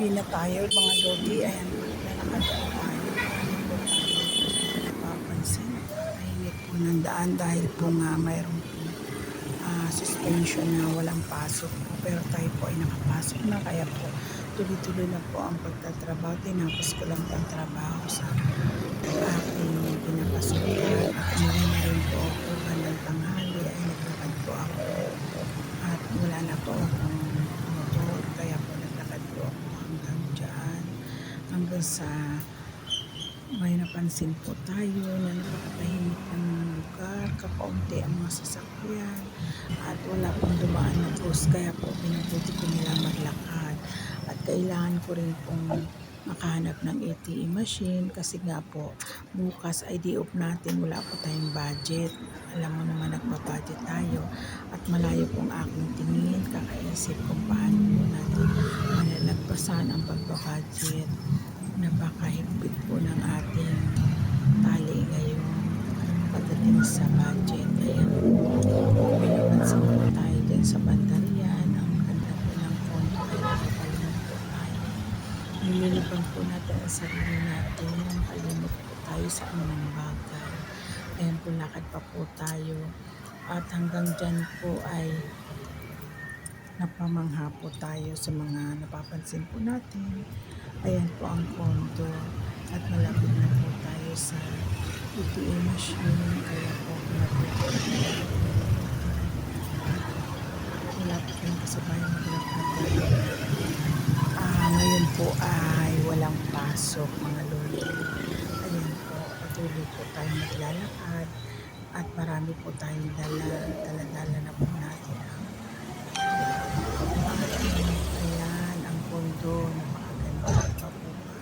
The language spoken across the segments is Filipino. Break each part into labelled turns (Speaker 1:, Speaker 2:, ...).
Speaker 1: Uwi na tayo mga lodi. Ayan, lalakad po tayo. Ano po tayo napapansin? Tahimik po ng daan dahil po nga mayroong suspension na walang pasok po. Pero tayo po ay nakapasok na. Kaya po tuloy-tuloy na po ang pagtatrabaho. Tinapos ko lang po ang trabaho sa aking pinapasukan. At umuwi na rin po ako ng tanghali. Ay naglakad po ako. At wala na po akong motor. Kaya po naglakad po ako hanggang dyan. Hanggang sa may napansin po tayo na napakatahimik ng lugar, kakaunti ang mga sasakyan at wala pong dumaan na bus, kaya po pinabuti ko nila maglakad at kailangan ko rin pong makahanap ng ATM machine kasi nga po bukas ay day off natin, wala po tayong budget. Alam mo naman nagbabudget tayo at malayo pong aking tingin, kakaisip kung paano po natin malalagpasan ang pagbabudget. Napakahigpit po ng ating tali ngayon pagdating sa budget. Ayan po, may napansin po tayo dyan sa bandarian. Ang ganda po ng kondo ay nakakalimot po tayo. Nililibang po natin ang sarili natin. Nakalimot po tayo sa anumang bagay. Ayan po, lakad pa po tayo. At hanggang dyan po ay napamangha po tayo sa mga napapansin po natin. Ayan po ang kondo at malapit na po tayo sa ATM machine, kaya po malapit lang po sa bahay maglakad. Ngayon po ay walang pasok mga lolo. Ayan po, patuloy po tayo maglalakad at marami po tayong dala na po natin ayan ang kondo, napakaganda pa po ba.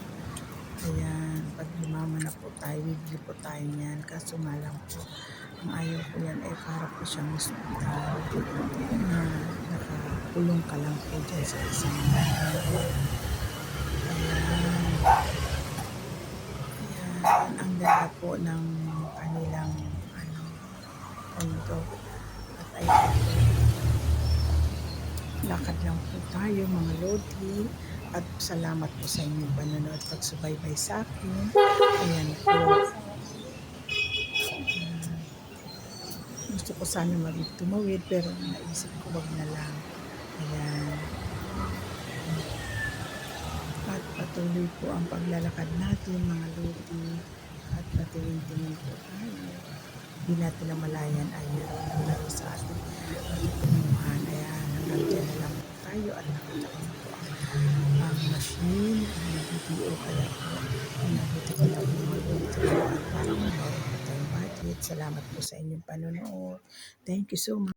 Speaker 1: Ayan, pag lumama na po tayo, bibili po tayo niyan. Kaso nga lang po, ang ayaw ko yan ay para po siyang hospital na nakakulong ka lang po dyan sa isang ayan. Ayan, ang ganda po ng kanilang kondo. At ayan po, lakad lang po tayo mga lodi. At salamat po sa inyong panonood, pagsubaybay sa akin. Ayan po. Gusto ko sana tumawid pero naisip ko wag na lang. Ayan. At patuloy po ang paglalakad natin mga lodi. At patingin-tingin po tayo. Hindi natin namalayan ay meron sa atin. Patutunguhan. Ayan. Hanggang dyan na lang po tayo at nakita ko na po ang machine ang nag-BPO, kaya po nabuti ko lang mga lodi at para mabawa po tayong budget. Salamat po sa inyong panonood. Thank you so much.